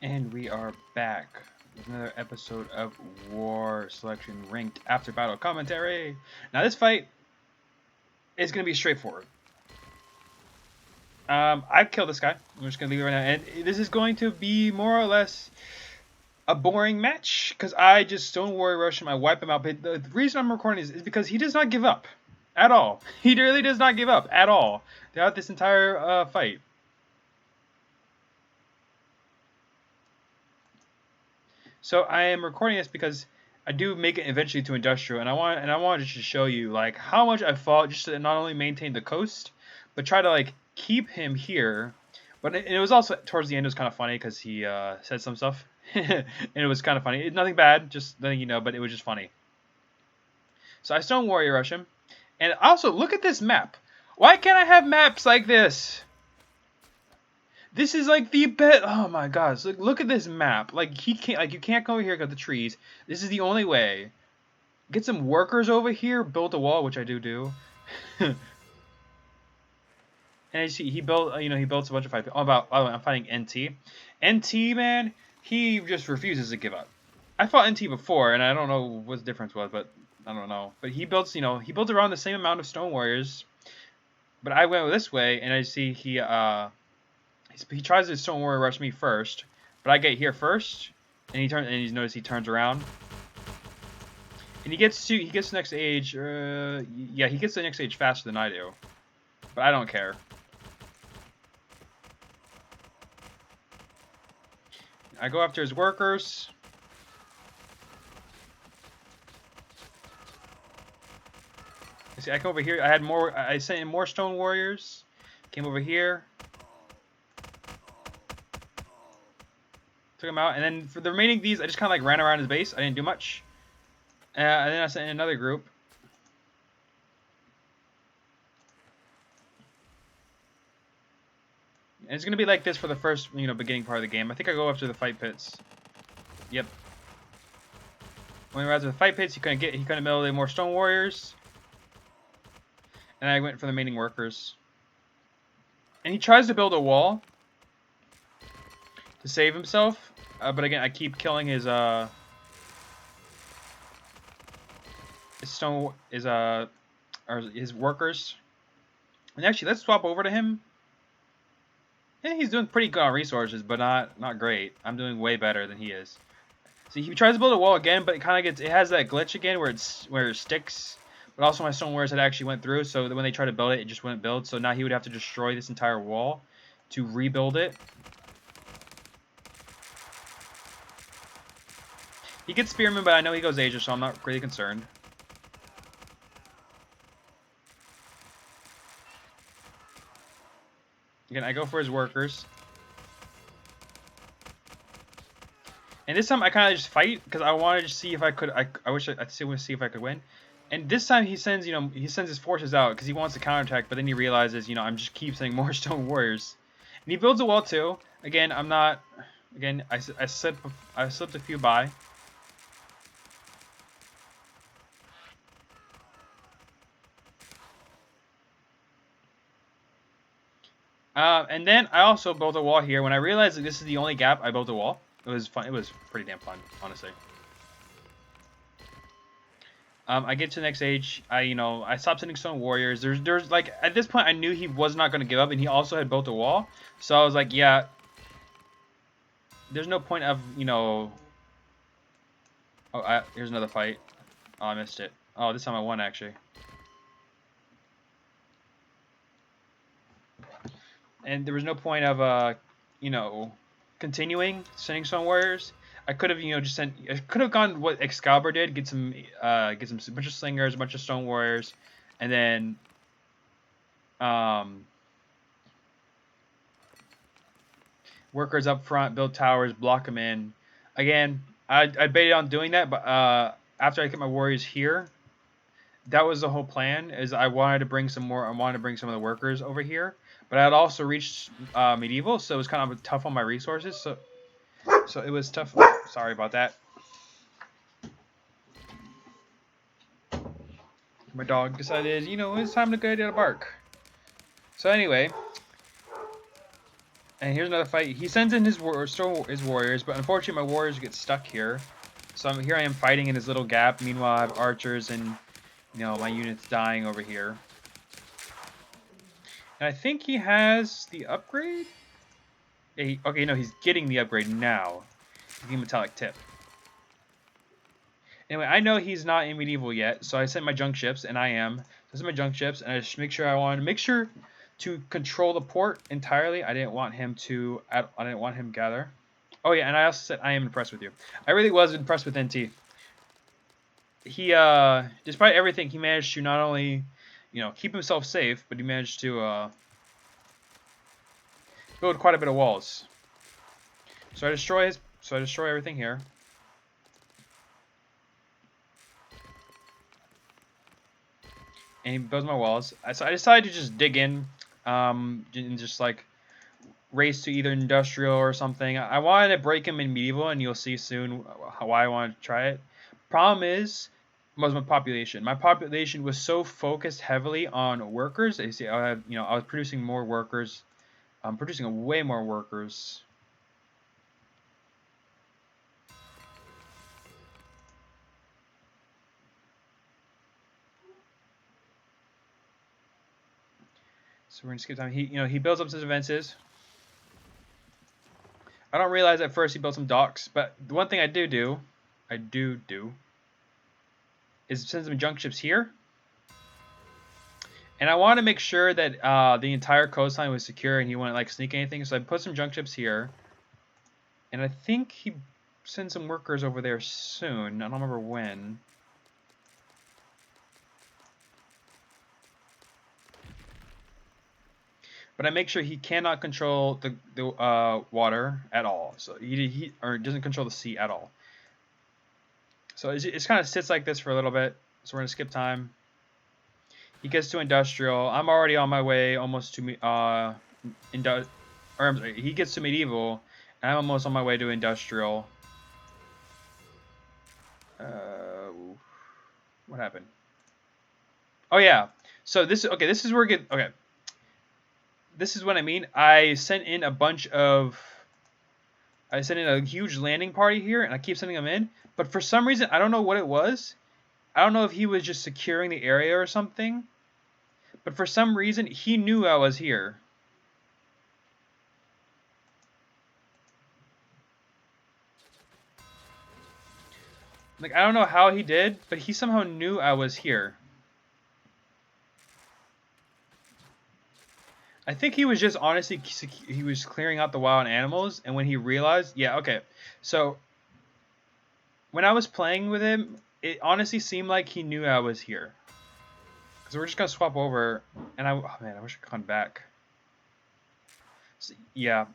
And we are back with another episode of War Selection Ranked After Battle Commentary. Now this fight is going to be straightforward. I've killed this guy. I'm just going to leave it right now. And this is going to be more or less a boring match because I just Stone Warrior rush him. I wipe him out. But the reason I'm recording is because he does not give up at all. He really does not give up at all throughout this entire fight. So I am recording this because I do make it eventually to industrial, and I wanted to show you like how much I fought just to not only maintain the coast, but try to like keep him here. But it was also towards the end it was kind of funny because he said some stuff, and it was kind of funny. Nothing bad, just letting you know, but it was just funny. So I Stone Warrior rush him, and also look at this map. Why can't I have maps like this? This is like the best. Oh my gosh! Look at this map. Like he can't. Like you can't come over here because the trees. This is the only way. Get some workers over here. Build a wall, which I do. And I see he built. He built a bunch of fight. Oh, by the way, I'm fighting NT. NT, man, he just refuses to give up. I fought NT before, and I don't know what the difference was, but I don't know. But he builds. He builds around the same amount of stone warriors. But I went this way, and I see he tries to stone warrior rush me first, but I get here first, and you notice he turns around, and he gets the next age. Yeah, he gets the next age faster than I do, but I don't care. I go after his workers. See, I come over here. I had more. I sent in more stone warriors. Came over here. Took him out, and then for the remaining these, I just kind of like ran around his base. I didn't do much. And then I sent in another group. And it's gonna be like this for the first, beginning part of the game. I think I go after the fight pits. Yep. When we were after the fight pits, he couldn't build any more stone warriors. And I went for the remaining workers. And he tries to build a wall to save himself, but again, I keep killing his workers. And actually, let's swap over to him. Yeah, he's doing pretty good on resources, but not great. I'm doing way better than he is. See, he tries to build a wall again, but it has that glitch again where it sticks. But also my stone warriors had actually went through, so when they tried to build it, it just wouldn't build. So now he would have to destroy this entire wall to rebuild it. He gets Spearman, but I know he goes Asia, so I'm not really concerned. Again, I go for his workers. And this time I kind of just fight because I wanted to see if I could. I wish I'd see if I could win. And this time he sends his forces out because he wants to counterattack, but then he realizes I'm just keep sending more stone warriors. And he builds a wall too. Again, I'm not. Again, I slipped a few by. And then I also built a wall here. When I realized that this is the only gap, I built a wall. It was fun. It was pretty damn fun, honestly. I get to the next age. I stopped sending stone warriors. There's like at this point I knew he was not going to give up, and he also had built a wall. So I was like, yeah. There's no point of Oh, here's another fight. Oh, I missed it. Oh, this time I won actually. And there was no point of continuing sending stone warriors. I could have I could have gone what Excalibur did, get some bunch of slingers, a bunch of stone warriors, and then workers up front, build towers, block them in. Again, I baited on doing that, but after I get my warriors here, that was the whole plan. Is I wanted to bring some more. I wanted to bring some of the workers over here, but I had also reached medieval, so it was kind of tough on my resources. So it was tough. Sorry about that. My dog decided, it's time to go to bark. So anyway, And here's another fight. He sends in his warriors, but unfortunately my warriors get stuck here. So here I am fighting in his little gap. Meanwhile, I have archers and, you know, my units dying over here. And I think he has the upgrade? Yeah, okay, no, he's getting the upgrade now. The metallic tip. Anyway, I know he's not in medieval yet, so I sent my junk ships, and I am. So I sent my junk ships, and I just I wanted to make sure to control the port entirely. I didn't want him to. I didn't want him to gather. Oh yeah, and I also said I am impressed with you. I really was impressed with NT. He, despite everything, he managed to not only, you know, keep himself safe, but he managed to build quite a bit of walls. So I destroy everything here. And he builds my walls. So I decided to just dig in, and just like race to either industrial or something. I wanted to break him in medieval, and you'll see soon why I wanted to try it. Problem is, was my population. My population was so focused heavily on workers. You see, I was producing more workers. I'm producing way more workers. So we're gonna skip time. He builds up his defenses. I don't realize at first he built some docks, but the one thing I do, is send some junk ships here. And I want to make sure that the entire coastline was secure and he wouldn't like sneak anything. So I put some junk ships here. And I think he sent some workers over there soon. I don't remember when. But I make sure he cannot control the water at all. So he doesn't control the sea at all. So it kind of sits like this for a little bit. So we're gonna skip time. He gets to industrial. I'm already on my way almost to he gets to medieval, and I'm almost on my way to industrial. What happened? Oh yeah. So this is where this is what I mean. I sent in a huge landing party here, and I keep sending them in. But for some reason, I don't know what it was. I don't know if he was just securing the area or something. But for some reason, he knew I was here. Like, I don't know how he did, but he somehow knew I was here. I think he was just honestly, he was clearing out the wild animals, and when he realized, yeah, okay. So, when I was playing with him, it honestly seemed like he knew I was here. So we're just gonna swap over, and oh man, I wish I could come back. So, yeah.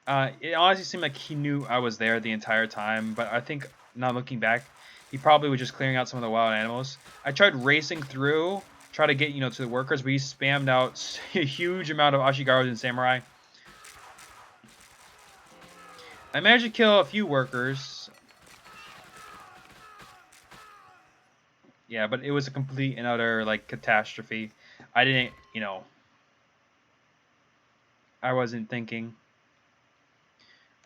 It honestly seemed like he knew I was there the entire time, but I think, now looking back, he probably was just clearing out some of the wild animals. I tried racing through, try to get, to the workers, but he spammed out a huge amount of Ashigarus and Samurai. I managed to kill a few workers. Yeah, but it was a complete and utter, like, catastrophe. I didn't, I wasn't thinking.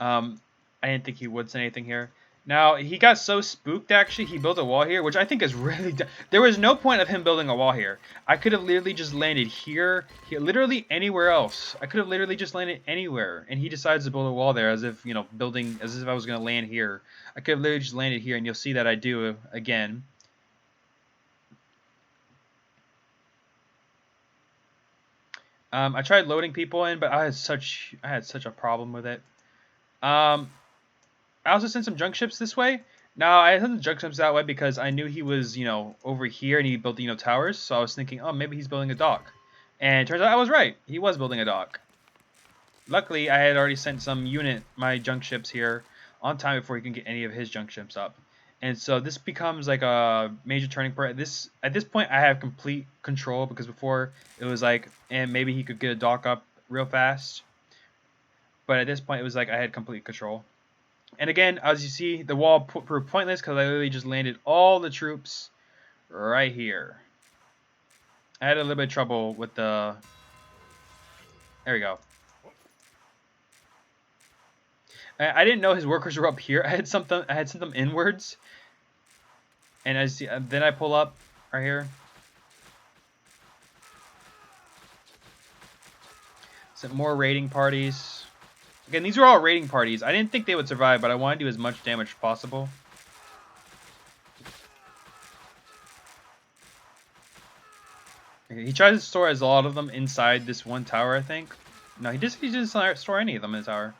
I didn't think he would say anything here. Now, he got so spooked, actually, he built a wall here, which I think is really... There was no point of him building a wall here. I could have literally just landed here, literally anywhere else. I could have literally just landed anywhere, and he decides to build a wall there as if, as if I was going to land here. I could have literally just landed here, and you'll see that I do again. I tried loading people in, but I had such a problem with it. I also sent some junk ships this way. Now, I sent the junk ships that way because I knew he was, over here and he built, towers. So I was thinking, oh, maybe he's building a dock. And it turns out I was right. He was building a dock. Luckily, I had already sent my junk ships here on time before he can get any of his junk ships up. And so this becomes like a major turning point. At this point, I have complete control because before it was like, and maybe he could get a dock up real fast. But at this point, it was like I had complete control. And again, as you see, the wall proved pointless because I literally just landed all the troops right here. I had a little bit of trouble with the... There we go. I didn't know his workers were up here. I had sent them inwards, and then I pull up right here. Some more raiding parties. Again, these were all raiding parties. I didn't think they would survive, but I want to do as much damage as possible. Okay, he tries to store as a lot of them inside this one tower, I think. No, he didn't store any of them in the tower.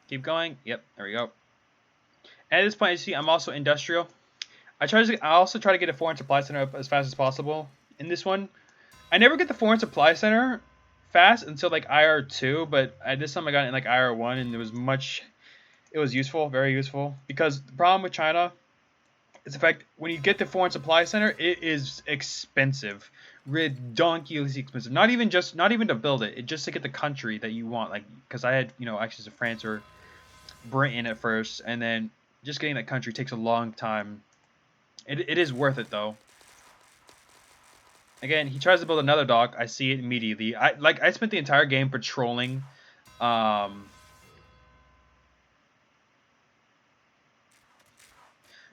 Keep going. Yep, there we go. At this point, you see, I'm also industrial. I also try to get a foreign supply center up as fast as possible. In this one, I never get the foreign supply center fast until like IR2, but this time I got it in like IR1, and it was useful, very useful. Because the problem with China is the fact when you get the foreign supply center, it is expensive, ridiculously expensive. Not even to build it, just to get the country that you want. Like, because I had access to France or Britain at first, and then just getting that country takes a long time. It is worth it though. Again, he tries to build another dock. I see it immediately. I spent the entire game patrolling,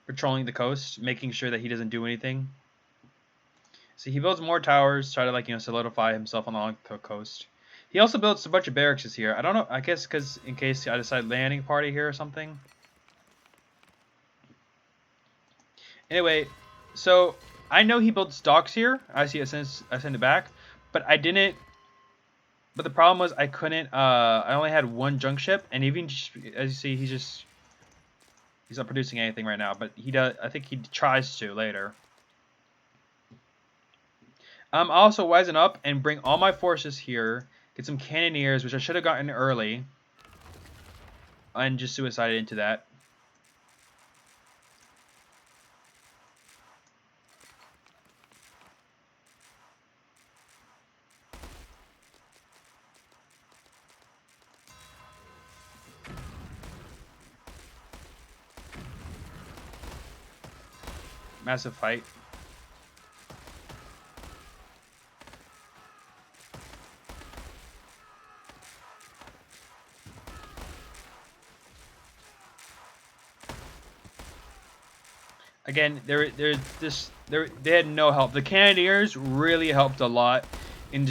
patrolling the coast, making sure that he doesn't do anything. See, he builds more towers, try to like solidify himself along the coast. He also builds a bunch of barracks here. I don't know. I guess because in case I decide landing party here or something. Anyway, so I know he builds docks here. I see it since I send it back, but I didn't. But the problem was I couldn't. I only had one junk ship, and even as you see, he's not producing anything right now. But he does. I think he tries to later. I'm also wising up and bring all my forces here. Get some cannoneers, which I should have gotten early, and just suicided into that. Massive fight. Again, they had no help. The Cannoneers really helped a lot in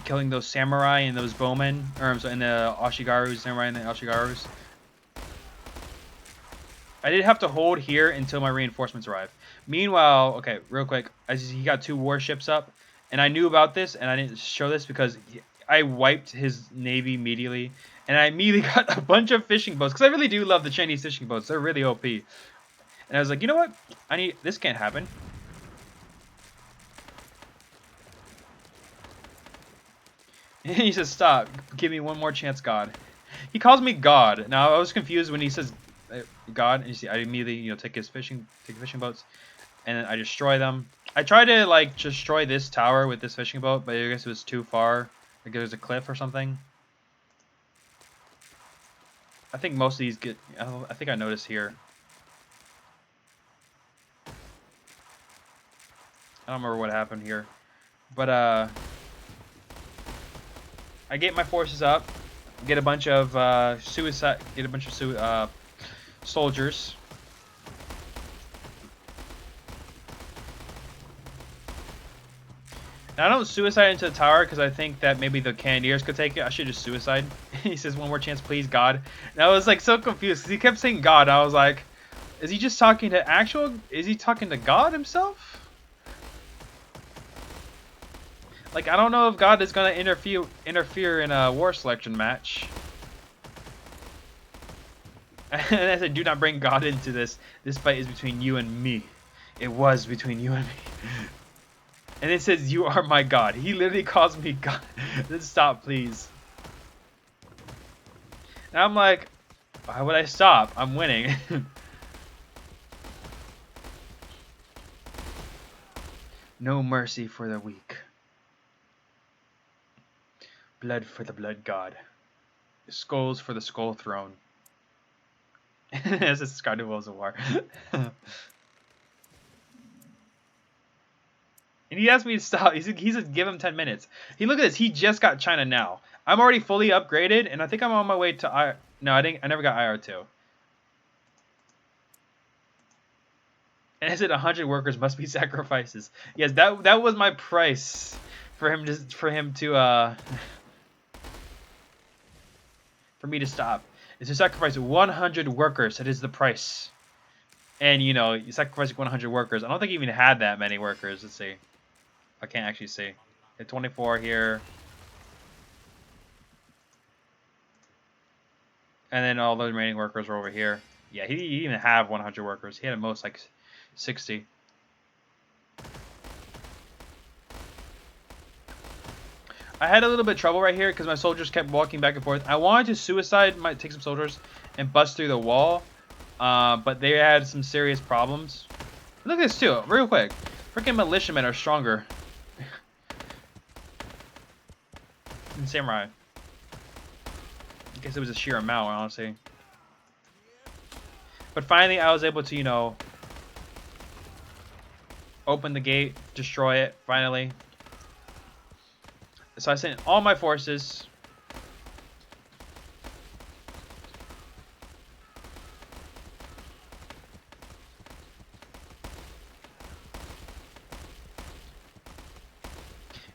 killing those samurai and those bowmen, and the samurai and the Ashigarus. I did have to hold here until my reinforcements arrived. Meanwhile, okay, real quick, as he got 2 warships up, and I knew about this, and I didn't show this because I wiped his navy immediately, and I immediately got a bunch of fishing boats because I really do love the Chinese fishing boats. They're really OP. And I was like, you know what? This can't happen. And he says, stop. Give me one more chance, God. He calls me God. Now, I was confused when he says God. And you see, I immediately, take his fishing boats. And then I destroy them. I tried to, like, destroy this tower with this fishing boat, but I guess it was too far. Like, there's a cliff or something. I think most of these get... I think I noticed here. I don't remember what happened here, but I get my forces up, get a bunch of soldiers. Now I don't suicide into the tower because I think that maybe the Cannoneers could take it. I should just suicide. He says, "One more chance, please, God." And I was like so confused because he kept saying God. I was like, is he just talking to Is he talking to God himself? Like, I don't know if God is gonna interfere in a war selection match. And I said, do not bring God into this. This fight is between you and me. It was between you and me. And it says, you are my God. He literally calls me God. Then stop, please. And I'm like, why would I stop? I'm winning. No mercy for the weak. Blood for the blood god. skulls for the Skull Throne. As a Carnivals of War. And he asked me to stop. He said give him 10 minutes. Look at this. He just got China now. I'm already fully upgraded, and I think I'm on my way to No, I never got IR2. And is it 100 workers must be sacrifices? Yes, that was my price for him to for me to stop. Is to sacrifice 100 workers. That is the price. And you know, you sacrifice 100 workers. I don't think he even had that many workers. Let's see. I can't actually see. Hit 24 here. And then all the remaining workers were over here. Yeah, he didn't even have 100 workers. He had at most like 60. I had a little bit of trouble right here because my soldiers kept walking back and forth. I wanted to suicide, might take some soldiers, and bust through the wall. But they had some serious problems. Look at this too, real quick. Freaking militiamen are stronger than samurai. I guess it was a sheer amount, honestly. But finally, I was able to, you know, open the gate, destroy it, finally. So I sent all my forces.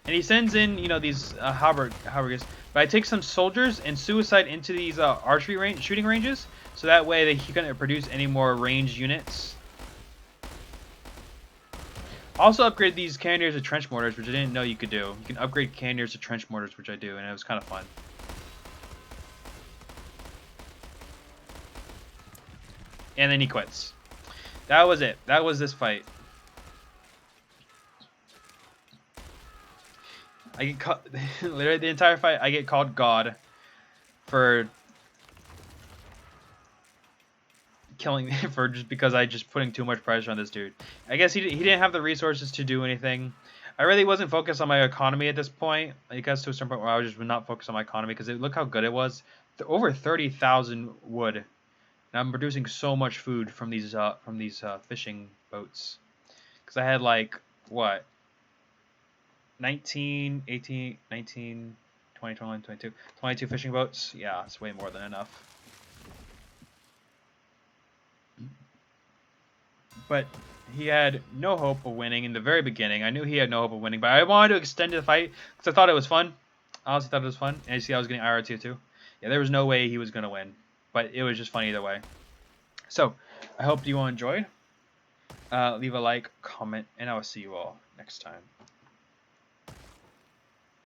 And he sends in, you know, these halberdiers. But I take some soldiers and suicide into these archery shooting ranges, so that way he couldn't produce any more ranged units. Also upgrade these cannoneers to trench mortars, which I didn't know you could do. You can upgrade cannoneers to trench mortars, which I do, and it was kind of fun. And then he quits. That was it. That was this fight. I get caught literally the entire fight. I get called God for killing for just because I just putting too much pressure on this dude. I guess he didn't have the resources to do anything. I really wasn't focused on my economy at this point. I guess to a certain point where I was just not focused on my economy because look how good it was. Over 30,000 wood. And I'm producing so much food from these fishing boats. Because I had like what? 19, 18, 19, 20, 21, 22. 22 fishing boats. Yeah, it's way more than enough. But he had no hope of winning in the very beginning. I knew he had no hope of winning, but I wanted to extend the fight because I thought it was fun. I honestly thought it was fun. And you see I was getting IR2 too. Yeah, there was no way he was going to win. But it was just fun either way. So, I hope you all enjoyed. Leave a like, comment, and I will see you all next time.